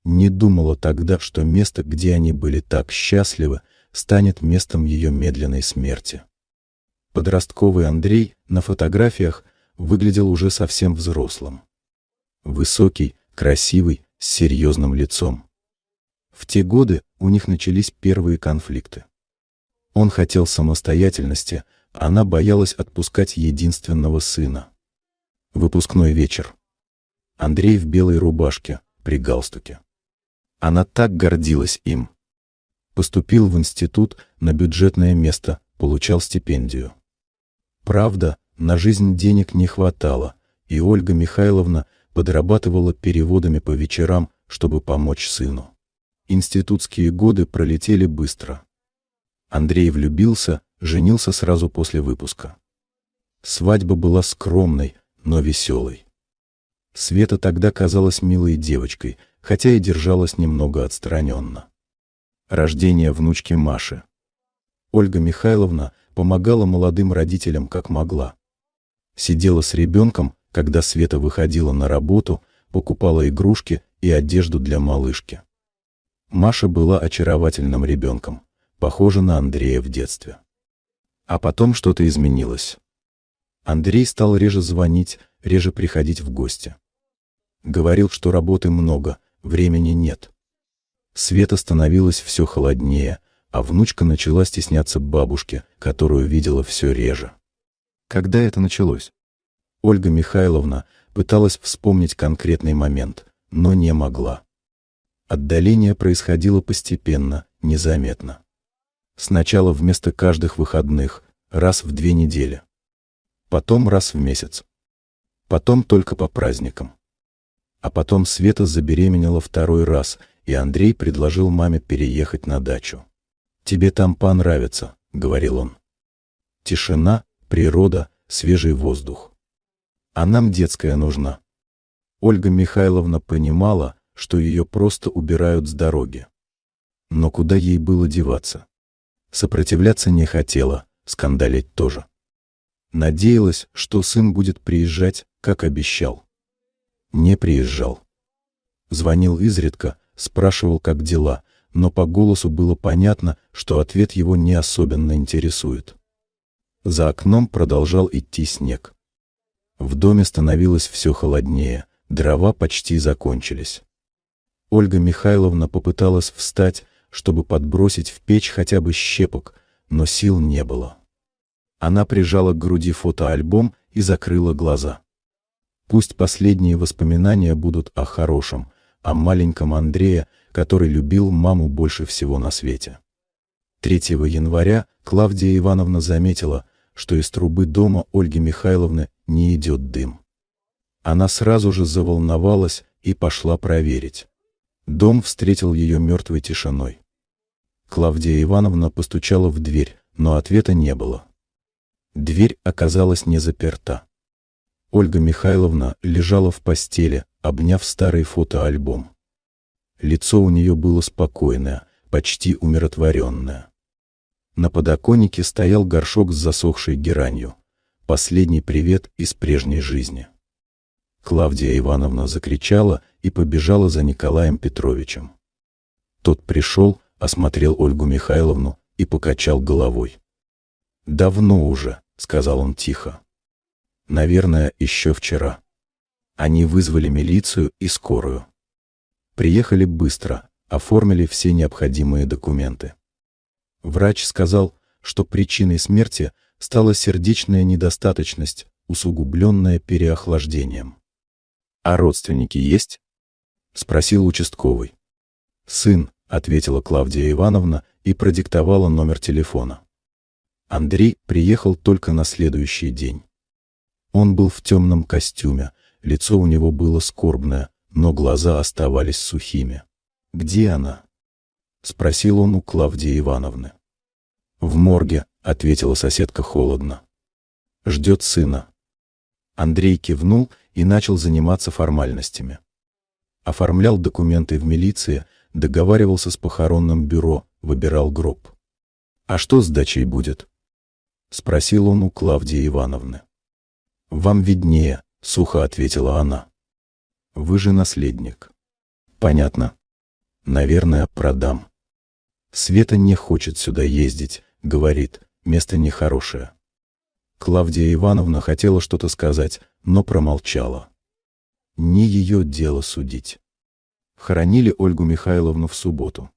Не думала тогда, что место, где они были так счастливы, станет местом ее медленной смерти. Подростковый Андрей на фотографиях выглядел уже совсем взрослым. Высокий, красивый, с серьезным лицом. В те годы у них начались первые конфликты. Он хотел самостоятельности, а она боялась отпускать единственного сына. Выпускной вечер. Андрей в белой рубашке, при галстуке. Она так гордилась им. Поступил в институт на бюджетное место, получал стипендию. Правда, на жизнь денег не хватало, и Ольга Михайловна подрабатывала переводами по вечерам, чтобы помочь сыну. Институтские годы пролетели быстро. Андрей влюбился, женился сразу после выпуска. Свадьба была скромной, но веселой. Света тогда казалась милой девочкой, хотя и держалась немного отстраненно. Рождение внучки Маши. Ольга Михайловна помогала молодым родителям как могла. Сидела с ребенком, когда Света выходила на работу, покупала игрушки и одежду для малышки. Маша была очаровательным ребенком, похожа на Андрея в детстве. А потом что-то изменилось. Андрей стал реже звонить, реже приходить в гости. Говорил, что работы много, времени нет. Света становилась все холоднее, а внучка начала стесняться бабушки, которую видела все реже. Когда это началось? Ольга Михайловна пыталась вспомнить конкретный момент, но не могла. Отдаление происходило постепенно, незаметно. Сначала вместо каждых выходных, раз в 2 недели. Потом раз в месяц. Потом только по праздникам. А потом Света забеременела 2-й раз, и Андрей предложил маме переехать на дачу. «Тебе там понравится», — говорил он. «Тишина, природа, свежий воздух. А нам детская нужна». Ольга Михайловна понимала, что ее просто убирают с дороги. Но куда ей было деваться? Сопротивляться не хотела, скандалить тоже. Надеялась, что сын будет приезжать, как обещал. Не приезжал. Звонил изредка, спрашивал, как дела, но по голосу было понятно, что ответ его не особенно интересует. За окном продолжал идти снег. В доме становилось все холоднее, дрова почти закончились. Ольга Михайловна попыталась встать, чтобы подбросить в печь хотя бы щепок, но сил не было. Она прижала к груди фотоальбом и закрыла глаза. Пусть последние воспоминания будут о хорошем, о маленьком Андрее, который любил маму больше всего на свете. 3 января Клавдия Ивановна заметила, что из трубы дома Ольги Михайловны не идет дым. Она сразу же заволновалась и пошла проверить. Дом встретил ее мертвой тишиной. Клавдия Ивановна постучала в дверь, но ответа не было. Дверь оказалась не заперта. Ольга Михайловна лежала в постели, обняв старый фотоальбом. Лицо у нее было спокойное, почти умиротворенное. На подоконнике стоял горшок с засохшей геранью. Последний привет из прежней жизни. Клавдия Ивановна закричала и побежала за Николаем Петровичем. Тот пришел, осмотрел Ольгу Михайловну и покачал головой. «Давно уже», — сказал он тихо. «Наверное, еще вчера». Они вызвали милицию и скорую. Приехали быстро, оформили все необходимые документы. Врач сказал, что причиной смерти стала сердечная недостаточность, усугубленная переохлаждением. «А родственники есть?» — спросил участковый. «Сын», — ответила Клавдия Ивановна и продиктовала номер телефона. Андрей приехал только на следующий день. Он был в темном костюме, лицо у него было скорбное, но глаза оставались сухими. «Где она?» — спросил он у Клавдии Ивановны. «В морге», — ответила соседка холодно. «Ждет сына». Андрей кивнул и начал заниматься формальностями. Оформлял документы в милиции, договаривался с похоронным бюро, выбирал гроб. «А что с дачей будет?» — спросил он у Клавдии Ивановны. «Вам виднее», — сухо ответила она. «Вы же наследник». «Понятно. Наверное, продам. Света не хочет сюда ездить, говорит, место нехорошее». Клавдия Ивановна хотела что-то сказать, но промолчала. Не ее дело судить. Хоронили Ольгу Михайловну в субботу.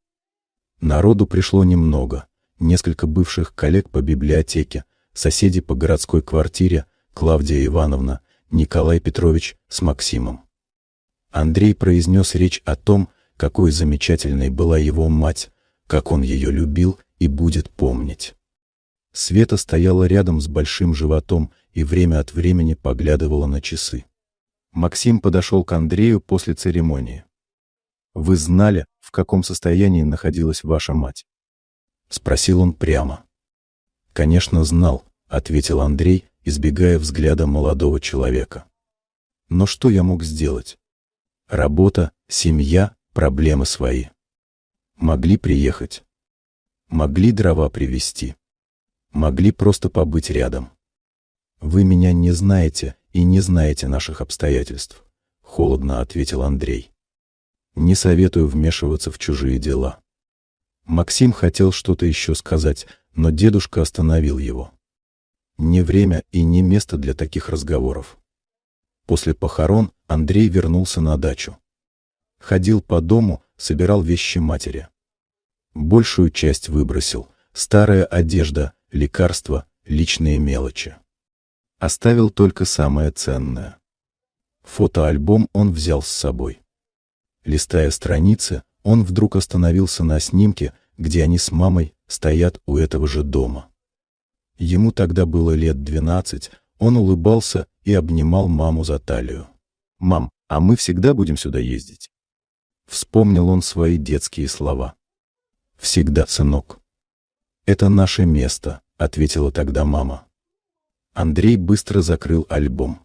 Народу пришло немного. Несколько бывших коллег по библиотеке, соседи по городской квартире, Клавдия Ивановна, Николай Петрович с Максимом. Андрей произнес речь о том, какой замечательной была его мать, как он ее любил и будет помнить. Света стояла рядом с большим животом и время от времени поглядывала на часы. Максим подошел к Андрею после церемонии. «Вы знали, в каком состоянии находилась ваша мать?» — спросил он прямо. «Конечно, знал», — ответил Андрей, избегая взгляда молодого человека. «Но что я мог сделать? Работа, семья, проблемы свои. Могли приехать. Могли дрова привезти. Могли просто побыть рядом. Вы меня не знаете и не знаете наших обстоятельств», — холодно ответил Андрей. «Не советую вмешиваться в чужие дела». Максим хотел что-то еще сказать, но дедушка остановил его. Не время и не место для таких разговоров. После похорон Андрей вернулся на дачу. Ходил по дому, собирал вещи матери. Большую часть выбросил: старая одежда, лекарства, личные мелочи. Оставил только самое ценное. Фотоальбом он взял с собой. Листая страницы, он вдруг остановился на снимке, где они с мамой стоят у этого же дома. Ему тогда было лет 12, он улыбался и обнимал маму за талию. «Мам, а мы всегда будем сюда ездить?» Вспомнил он свои детские слова. «Всегда, сынок». «Это наше место», — ответила тогда мама. Андрей быстро закрыл альбом.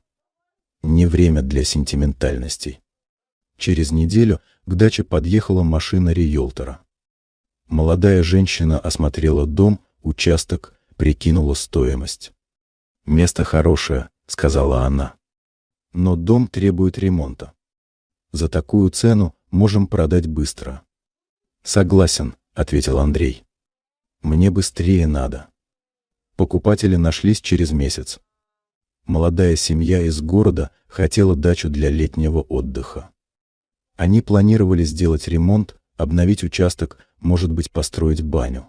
Не время для сентиментальностей. Через неделю к даче подъехала машина риэлтора. Молодая женщина осмотрела дом, участок, прикинула стоимость. «Место хорошее», — сказала она. «Но дом требует ремонта. За такую цену можем продать быстро». «Согласен», — ответил Андрей. «Мне быстрее надо». Покупатели нашлись через месяц. Молодая семья из города хотела дачу для летнего отдыха. Они планировали сделать ремонт, обновить участок, может быть, построить баню.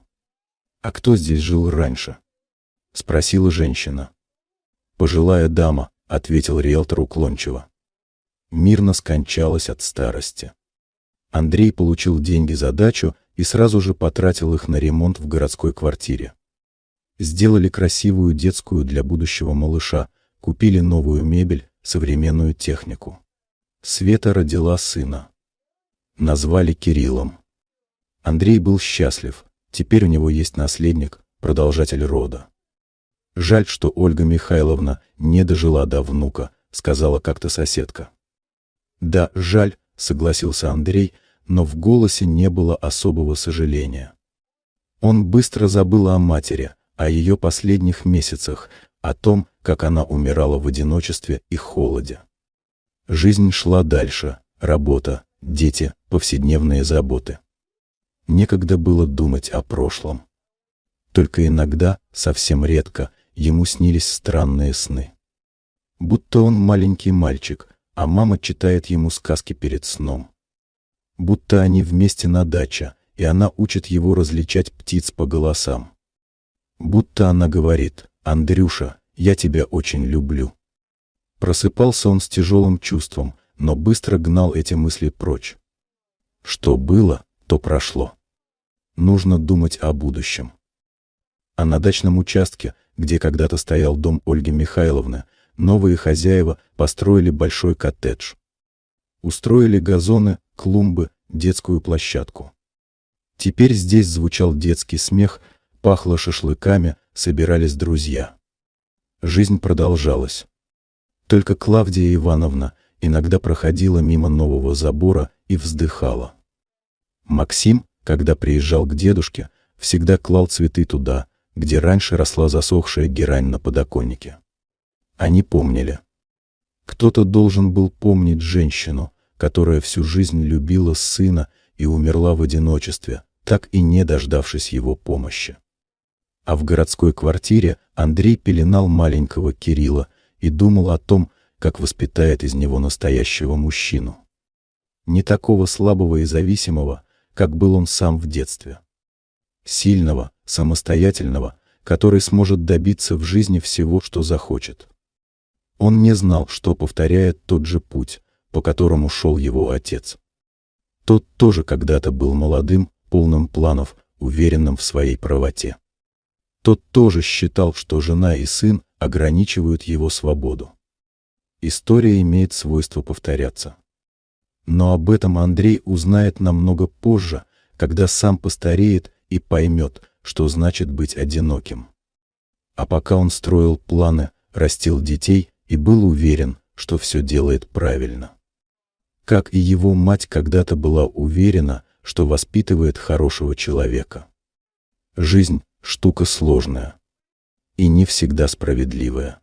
«А кто здесь жил раньше?» — спросила женщина. «Пожилая дама», — ответил риэлтор уклончиво. Мирно скончалась от старости. Андрей получил деньги за дачу и сразу же потратил их на ремонт в городской квартире. Сделали красивую детскую для будущего малыша, купили новую мебель, современную технику. Света родила сына. Назвали Кириллом. Андрей был счастлив, теперь у него есть наследник, продолжатель рода. «Жаль, что Ольга Михайловна не дожила до внука», — сказала как-то соседка. «Да, жаль», — согласился Андрей, но в голосе не было особого сожаления. Он быстро забыл о матери, о ее последних месяцах, о том, как она умирала в одиночестве и холоде. Жизнь шла дальше: работа, дети, повседневные заботы. Некогда было думать о прошлом. Только иногда, совсем редко, ему снились странные сны. Будто он маленький мальчик, а мама читает ему сказки перед сном. Будто они вместе на даче, и она учит его различать птиц по голосам. Будто она говорит: «Андрюша, я тебя очень люблю». Просыпался он с тяжелым чувством, но быстро гнал эти мысли прочь. Что было, то прошло. Нужно думать о будущем. А на дачном участке, где когда-то стоял дом Ольги Михайловны, новые хозяева построили большой коттедж. Устроили газоны, клумбы, детскую площадку. Теперь здесь звучал детский смех, пахло шашлыками, собирались друзья. Жизнь продолжалась. Только Клавдия Ивановна иногда проходила мимо нового забора и вздыхала. Максим, когда приезжал к дедушке, всегда клал цветы туда, где раньше росла засохшая герань на подоконнике. Они помнили. Кто-то должен был помнить женщину, которая всю жизнь любила сына и умерла в одиночестве, так и не дождавшись его помощи. А в городской квартире Андрей пеленал маленького Кирилла и думал о том, как воспитает из него настоящего мужчину. Не такого слабого и зависимого, как был он сам в детстве. Сильного, самостоятельного, который сможет добиться в жизни всего, что захочет. Он не знал, что повторяет тот же путь, по которому шел его отец. Тот тоже когда-то был молодым, полным планов, уверенным в своей правоте. Тот тоже считал, что жена и сын ограничивают его свободу. История имеет свойство повторяться. Но об этом Андрей узнает намного позже, когда сам постареет и поймет, что значит быть одиноким. А пока он строил планы, растил детей и был уверен, что все делает правильно. Как и его мать когда-то была уверена, что воспитывает хорошего человека. Жизнь – штука сложная и не всегда справедливая.